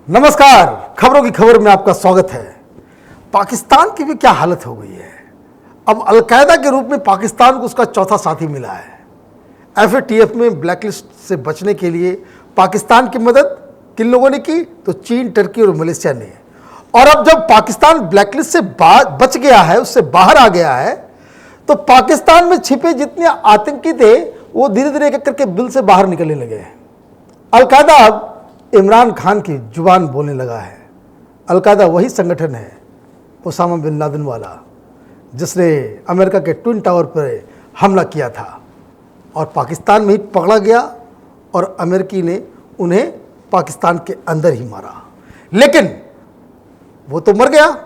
नमस्कार, खबरों की खबर में आपका स्वागत है। पाकिस्तान की भी क्या हालत हो गई है। अब अलकायदा के रूप में पाकिस्तान को उसका चौथा साथी मिला है। एफएटीएफ में ब्लैकलिस्ट से बचने के लिए पाकिस्तान की मदद किन लोगों ने की? तो चीन, टर्की और मलेशिया ने। और अब जब पाकिस्तान ब्लैकलिस्ट से बच गया है, उससे बाहर आ गया है, तो पाकिस्तान में छिपे जितने आतंकी थे वो धीरे धीरे एक करके बिल से बाहर निकलने लगे हैं। अलकायदा अब इमरान खान की जुबान बोलने लगा है। अलकायदा वही संगठन है, ओसामा बिन लादेन वाला, जिसने अमेरिका के ट्विन टावर पर हमला किया था और पाकिस्तान में ही पकड़ा गया और अमेरिकी ने उन्हें पाकिस्तान के अंदर ही मारा। लेकिन वो तो मर गया,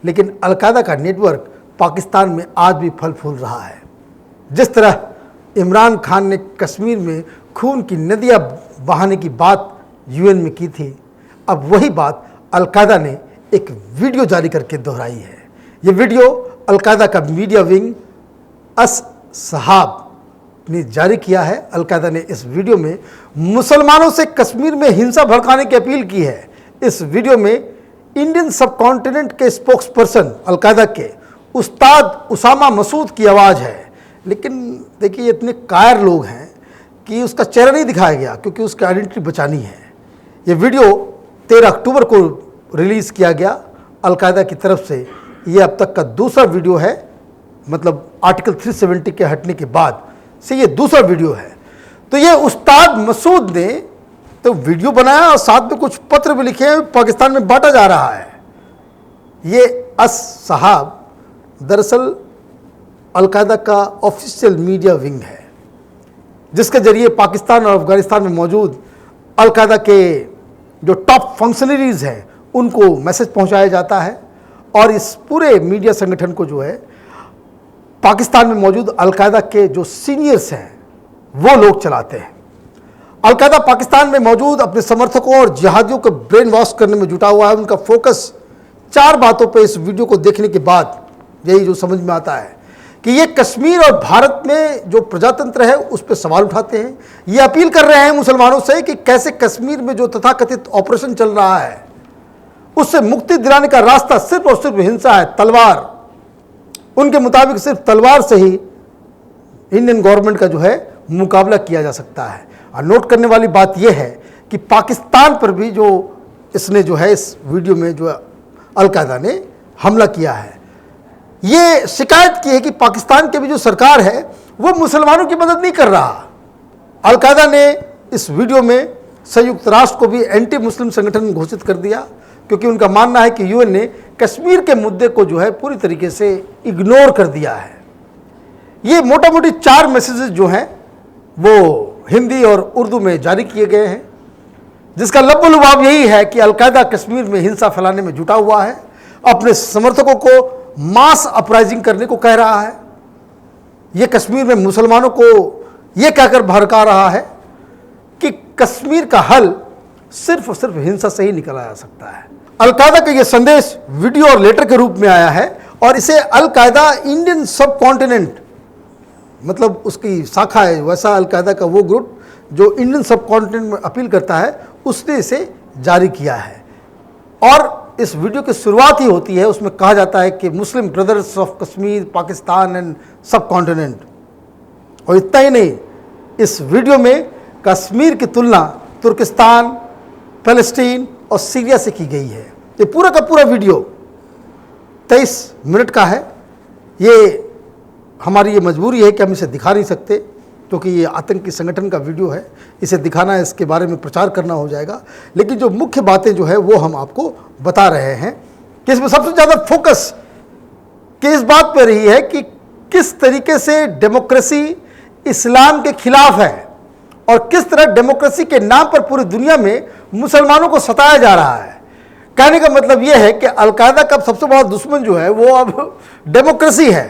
लेकिन अलकायदा का नेटवर्क पाकिस्तान में आज भी फल फूल रहा है। जिस तरह इमरान खान ने कश्मीर में खून की नदियां बहाने की बात यूएन में की थी, अब वही बात अलकायदा ने एक वीडियो जारी करके दोहराई है। ये वीडियो अलकायदा का मीडिया विंग अस सहाब ने जारी किया है। अलकायदा ने इस वीडियो में मुसलमानों से कश्मीर में हिंसा भड़काने की अपील की है। इस वीडियो में इंडियन सब कॉन्टिनेंट के स्पोक्स पर्सन अलकायदा के उस्ताद उसामा मसूद की आवाज़ है। लेकिन देखिए, इतने कायर लोग हैं कि उसका चेहरा नहीं दिखाया गया क्योंकि उसकी आइडेंटिटी बचानी है। ये वीडियो 13 अक्टूबर को रिलीज़ किया गया अलकायदा की तरफ से। ये अब तक का दूसरा वीडियो है, मतलब आर्टिकल 370 के हटने के बाद से ये दूसरा वीडियो है। तो ये उस्ताद मसूद ने तो वीडियो बनाया और साथ में कुछ पत्र भी लिखे हैं, पाकिस्तान में बांटा जा रहा है। ये अस सहाब दरअसल अलकायदा का ऑफिशियल मीडिया विंग है, जिसके जरिए पाकिस्तान और अफगानिस्तान में मौजूद अलकायदा के जो टॉप फंक्शनरीज हैं उनको मैसेज पहुंचाया जाता है। और इस पूरे मीडिया संगठन को जो है पाकिस्तान में मौजूद अलकायदा के जो सीनियर्स हैं वो लोग चलाते हैं। अलकायदा पाकिस्तान में मौजूद अपने समर्थकों और जिहादियों को ब्रेन वॉश करने में जुटा हुआ है। उनका फोकस 4 बातों पर इस वीडियो को देखने के बाद यही जो समझ में आता है कि ये कश्मीर और भारत में जो प्रजातंत्र है उस पर सवाल उठाते हैं। ये अपील कर रहे हैं मुसलमानों से कि कैसे कश्मीर में जो तथाकथित ऑपरेशन चल रहा है उससे मुक्ति दिलाने का रास्ता सिर्फ और सिर्फ हिंसा है, तलवार। उनके मुताबिक सिर्फ तलवार से ही इंडियन गवर्नमेंट का जो है मुकाबला किया जा सकता है। और नोट करने वाली बात यह है कि पाकिस्तान पर भी जो इसने जो है इस वीडियो में जो अलकायदा ने हमला किया है, ये शिकायत की है कि पाकिस्तान की भी जो सरकार है वो मुसलमानों की मदद नहीं कर रहा। अलकायदा ने इस वीडियो में संयुक्त राष्ट्र को भी एंटी मुस्लिम संगठन घोषित कर दिया, क्योंकि उनका मानना है कि यूएन ने कश्मीर के मुद्दे को जो है पूरी तरीके से इग्नोर कर दिया है। ये मोटा मोटी 4 मैसेजेस जो हैं वो हिंदी और उर्दू में जारी किए गए हैं, जिसका लब्बो-लुबाब यही है कि अलकायदा कश्मीर में हिंसा फैलाने में जुटा हुआ है, अपने समर्थकों को मास अपराइजिंग करने को कह रहा है। यह कश्मीर में मुसलमानों को यह कहकर भड़का रहा है कि कश्मीर का हल सिर्फ और सिर्फ हिंसा से ही निकाला जा सकता है। अलकायदा का यह संदेश वीडियो और लेटर के रूप में आया है और इसे अलकायदा इंडियन सब कॉन्टिनेंट, मतलब उसकी शाखा है, वैसा अलकायदा का वो ग्रुप जो इंडियन सब कॉन्टिनेंट में अपील करता है, उसने इसे जारी किया है। और इस वीडियो की शुरुआत ही होती है, उसमें कहा जाता है कि Muslim brothers of Kashmir, Pakistan and subcontinent. और इतना ही नहीं, इस वीडियो में कश्मीर की तुलना तुर्किस्तान, फ़लस्तीन और सीरिया से की गई है। ये पूरा का पूरा वीडियो 23 मिनट का है। ये हमारी ये मजबूरी है कि हम इसे दिखा नहीं सकते, क्योंकि ये आतंकी संगठन का वीडियो है, इसे दिखाना, इसके बारे में प्रचार करना हो जाएगा। लेकिन जो मुख्य बातें जो है वो हम आपको बता रहे हैं कि इसमें सबसे ज़्यादा फोकस कि इस बात पर रही है कि किस तरीके से डेमोक्रेसी इस्लाम के खिलाफ है और किस तरह डेमोक्रेसी के नाम पर पूरी दुनिया में मुसलमानों को सताया जा रहा है। कहने का मतलब यह है कि अलकायदा का सबसे बड़ा दुश्मन जो है वो अब डेमोक्रेसी है।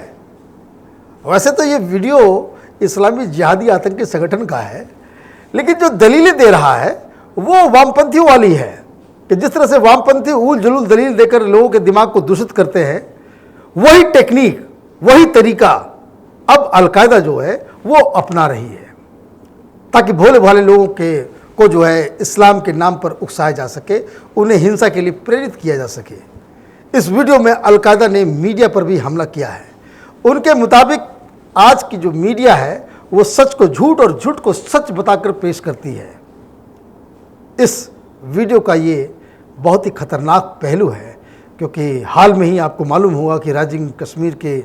वैसे तो ये वीडियो इस्लामी जिहादी आतंकी संगठन का है, लेकिन जो दलीलें दे रहा है वो वामपंथियों वाली है कि जिस तरह से वामपंथी उल जुलूल दलील देकर लोगों के दिमाग को दूषित करते हैं, वही टेक्निक, वही तरीका अब अलकायदा जो है वो अपना रही है, ताकि भोले भाले लोगों के को जो है इस्लाम के नाम पर उकसाया जा सके, उन्हें हिंसा के लिए प्रेरित किया जा सके। इस वीडियो में अलकायदा ने मीडिया पर भी हमला किया है। उनके मुताबिक आज की जो मीडिया है वो सच को झूठ और झूठ को सच बताकर पेश करती है। इस वीडियो का ये बहुत ही खतरनाक पहलू है, क्योंकि हाल में ही आपको मालूम होगा कि राइजिंग कश्मीर के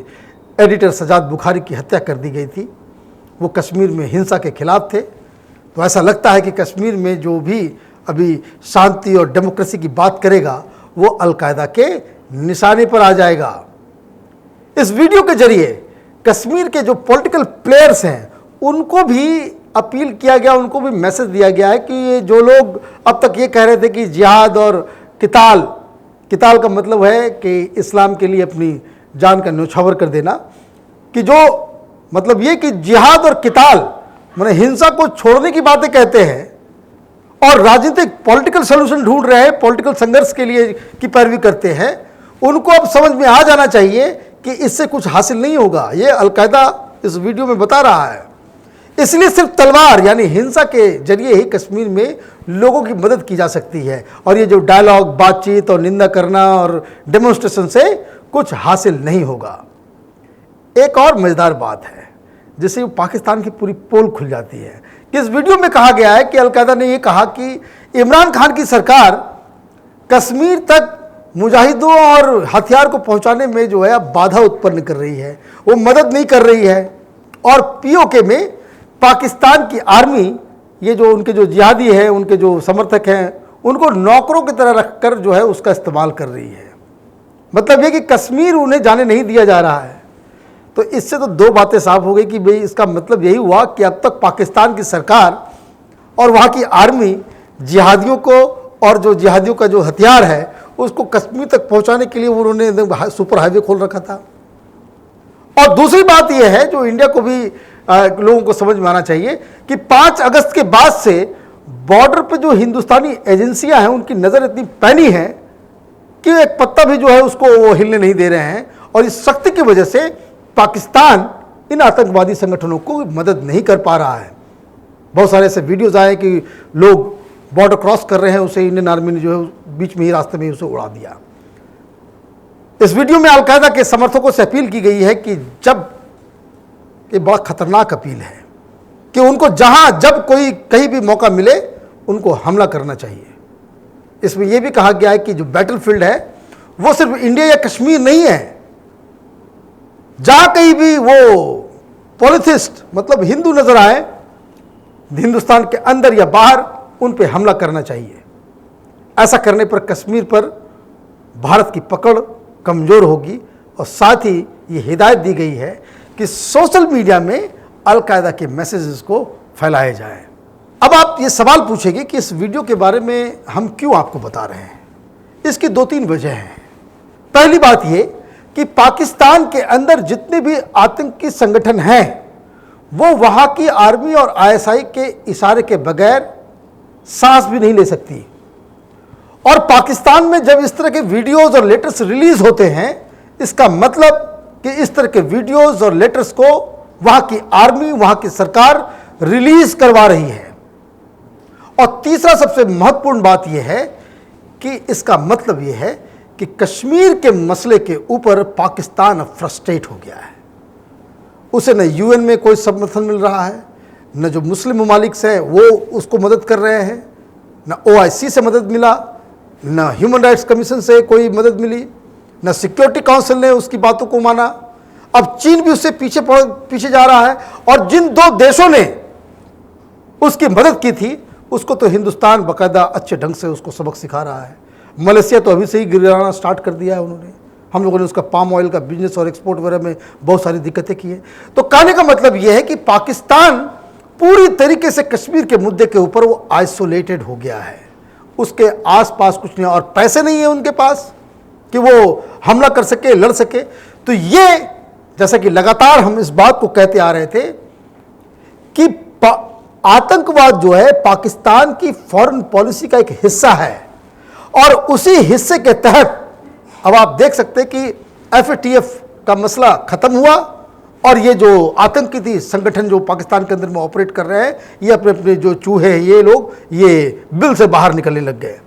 एडिटर सजाद बुखारी की हत्या कर दी गई थी। वो कश्मीर में हिंसा के खिलाफ थे। तो ऐसा लगता है कि कश्मीर में जो भी अभी शांति और डेमोक्रेसी की बात करेगा वो अलकायदा के निशाने पर आ जाएगा। इस वीडियो के जरिए कश्मीर के जो पॉलिटिकल प्लेयर्स हैं उनको भी अपील किया गया, उनको भी मैसेज दिया गया है कि ये जो लोग अब तक ये कह रहे थे कि जिहाद और किताल का मतलब है कि इस्लाम के लिए अपनी जान का न्यौछावर कर देना, कि जो मतलब ये कि जिहाद और किताल माने हिंसा को छोड़ने की बातें कहते हैं और राजनीतिक पॉलिटिकल सॉल्यूशन ढूंढ रहे हैं, पॉलिटिकल संघर्ष के लिए की पैरवी करते हैं, उनको अब समझ में आ जाना चाहिए कि इससे कुछ हासिल नहीं होगा। ये अलकायदा इस वीडियो में बता रहा है। इसलिए सिर्फ तलवार यानी हिंसा के जरिए ही कश्मीर में लोगों की मदद की जा सकती है, और ये जो डायलॉग, बातचीत और निंदा करना और डेमोन्स्ट्रेशन से कुछ हासिल नहीं होगा। एक और मजेदार बात है जिससे पाकिस्तान की पूरी पोल खुल जाती है कि इस वीडियो में कहा गया है कि अलकायदा ने यह कहा कि इमरान खान की सरकार कश्मीर तक मुजाहिदों और हथियार को पहुंचाने में जो है अब बाधा उत्पन्न कर रही है, वो मदद नहीं कर रही है। और पीओके में पाकिस्तान की आर्मी, ये जो उनके जो जिहादी है, उनके जो समर्थक हैं, उनको नौकरों की तरह रखकर जो है उसका इस्तेमाल कर रही है। मतलब ये कि कश्मीर उन्हें जाने नहीं दिया जा रहा है। तो इससे तो दो बातें साफ हो गई कि भाई इसका मतलब यही हुआ कि अब तक पाकिस्तान की सरकार और वहाँ की आर्मी जिहादियों को और जो जिहादियों का जो हथियार है उसको कश्मीर तक पहुँचाने के लिए उन्होंने सुपर हाईवे खोल रखा था। और दूसरी बात यह है जो इंडिया को भी लोगों को समझ में आना चाहिए कि 5 अगस्त के बाद से बॉर्डर पे जो हिंदुस्तानी एजेंसियां हैं उनकी नज़र इतनी पैनी है कि एक पत्ता भी जो है उसको वो हिलने नहीं दे रहे हैं। और इस शक्ति की वजह से पाकिस्तान इन आतंकवादी संगठनों को मदद नहीं कर पा रहा है। बहुत सारे ऐसे वीडियोज़ आए कि लोग बॉर्डर क्रॉस कर रहे हैं, उसे इंडियन आर्मी ने जो है बीच में ही रास्ते में उसे उड़ा दिया। इस वीडियो में अलकायदा के समर्थकों से अपील की गई है कि जब ये बड़ा खतरनाक अपील है कि उनको जहां जब कोई कहीं भी मौका मिले उनको हमला करना चाहिए। इसमें यह भी कहा गया है कि जो बैटलफील्ड है वो सिर्फ इंडिया या कश्मीर नहीं है। जहां कहीं भी वो पॉलिथिस्ट मतलब हिंदू नजर आए हिंदुस्तान के अंदर या बाहर, उन पे हमला करना चाहिए। ऐसा करने पर कश्मीर पर भारत की पकड़ कमजोर होगी। और साथ ही ये हिदायत दी गई है कि सोशल मीडिया में अलकायदा के मैसेजेस को फैलाए जाए। अब आप ये सवाल पूछेंगे कि इस वीडियो के बारे में हम क्यों आपको बता रहे हैं। इसकी 2-3 वजह हैं। पहली बात ये कि पाकिस्तान के अंदर जितने भी आतंकी संगठन हैं वो वहाँ की आर्मी और आईएसआई के इशारे के बगैर सांस भी नहीं ले सकती। और पाकिस्तान में जब इस तरह के वीडियोस और लेटर्स रिलीज होते हैं, इसका मतलब कि इस तरह के वीडियोस और लेटर्स को वहाँ की आर्मी, वहाँ की सरकार रिलीज करवा रही है। और तीसरा सबसे महत्वपूर्ण बात यह है कि इसका मतलब यह है कि कश्मीर के मसले के ऊपर पाकिस्तान अब फ्रस्ट्रेट हो गया है। उसे न यूएन में कोई समर्थन मिल रहा है, न जो मुस्लिम ममालिक से वो उसको मदद कर रहे हैं, न ओआईसी से मदद मिला, न ह्यूमन राइट्स कमीशन से कोई मदद मिली, न सिक्योरिटी काउंसिल ने उसकी बातों को माना। अब चीन भी उससे पीछे जा रहा है। और जिन 2 देशों ने उसकी मदद की थी उसको तो हिंदुस्तान बाकायदा अच्छे ढंग से उसको सबक सिखा रहा है। मलेशिया तो अभी से ही गिराना स्टार्ट कर दिया है उन्होंने। हम लोगों ने उसका पाम ऑयल का बिजनेस और एक्सपोर्ट वगैरह में बहुत सारी दिक्कतें की है। तो कहने का मतलब यह है कि पाकिस्तान पूरी तरीके से कश्मीर के मुद्दे के ऊपर वो आइसोलेटेड हो गया है। उसके आसपास कुछ नहीं, और पैसे नहीं है उनके पास कि वो हमला कर सके, लड़ सके। तो ये जैसा कि लगातार हम इस बात को कहते आ रहे थे कि आतंकवाद जो है पाकिस्तान की फॉरेन पॉलिसी का एक हिस्सा है। और उसी हिस्से के तहत अब आप देख सकते हैं कि एफएटीएफ का मसला खत्म हुआ और ये जो आतंकी संगठन जो पाकिस्तान के अंदर में ऑपरेट कर रहे हैं, ये अपने अपने जो चूहे हैं, ये लोग ये बिल से बाहर निकलने लग गए।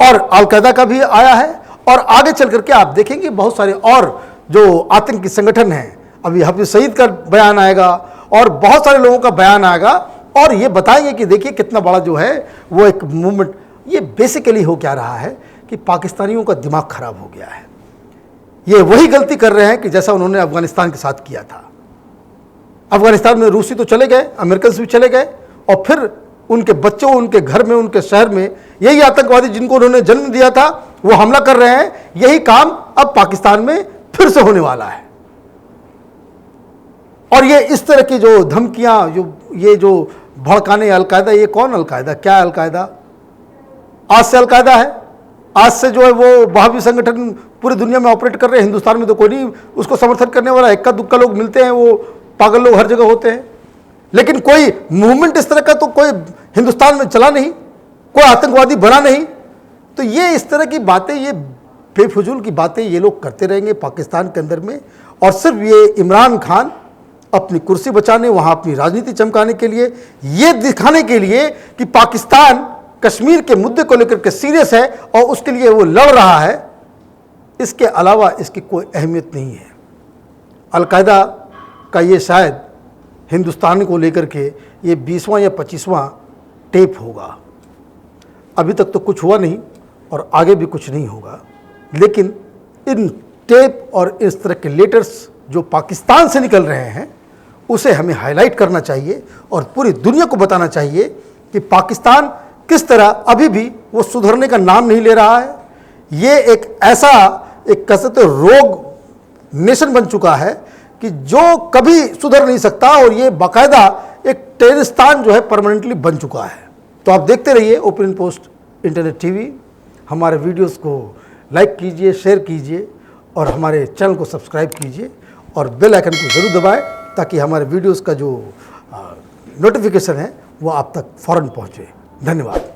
और अलकायदा का भी आया है, और आगे चल करके आप देखेंगे बहुत सारे और जो आतंकी संगठन हैं, अभी हाफिज सईद का बयान आएगा और बहुत सारे लोगों का बयान आएगा, और ये बताएंगे कि देखिए कितना बड़ा जो है वो एक मूवमेंट। ये बेसिकली हो क्या रहा है कि पाकिस्तानियों का दिमाग खराब हो गया है। ये वही गलती कर रहे हैं कि जैसा उन्होंने अफगानिस्तान के साथ किया था। अफगानिस्तान में रूसी तो चले गए, अमेरिकन भी चले गए, और फिर उनके बच्चों, उनके घर में, उनके शहर में यही आतंकवादी जिनको उन्होंने जन्म दिया था वो हमला कर रहे हैं। यही काम अब पाकिस्तान में फिर से होने वाला है। और ये इस तरह की जो धमकियां, ये जो भड़काने, अलकायदा, ये कौन अलकायदा, क्या अलकायदा? आज से अलकायदा है, आज से जो है वो वहाबी संगठन पूरी दुनिया में ऑपरेट कर रहे हैं। हिंदुस्तान में तो कोई नहीं उसको समर्थन करने वाला, इक्का दुक्का लोग मिलते हैं, वो पागल लोग हर जगह होते हैं, लेकिन कोई मूवमेंट इस तरह का तो कोई हिंदुस्तान में चला नहीं, कोई आतंकवादी बना नहीं। तो ये इस तरह की बातें, ये बेफजूल की बातें ये लोग करते रहेंगे पाकिस्तान के अंदर में, और सिर्फ ये इमरान खान अपनी कुर्सी बचाने, वहाँ अपनी राजनीति चमकाने के लिए, ये दिखाने के लिए कि पाकिस्तान कश्मीर के मुद्दे को लेकर के सीरियस है और उसके लिए वो लड़ रहा है, इसके अलावा इसकी कोई अहमियत नहीं है। अलकायदा का ये शायद हिंदुस्तान को लेकर के ये 20वां या 25वां टेप होगा। अभी तक तो कुछ हुआ नहीं और आगे भी कुछ नहीं होगा, लेकिन इन टेप और इस तरह के लेटर्स जो पाकिस्तान से निकल रहे हैं उसे हमें हाईलाइट करना चाहिए और पूरी दुनिया को बताना चाहिए कि पाकिस्तान किस तरह अभी भी वो सुधरने का नाम नहीं ले रहा है। ये एक ऐसा एक कसरत रोग नेशन बन चुका है कि जो कभी सुधर नहीं सकता, और ये बाकायदा एक टेररिस्तान जो है परमानेंटली बन चुका है। तो आप देखते रहिए ओपिनियन पोस्ट इंटरनेट टीवी। हमारे वीडियोस को लाइक कीजिए, शेयर कीजिए, और हमारे चैनल को सब्सक्राइब कीजिए, और बेल आइकन को ज़रूर दबाएं ताकि हमारे वीडियोस का जो नोटिफिकेशन है वो आप तक फ़ौरन पहुँचे। धन्यवाद।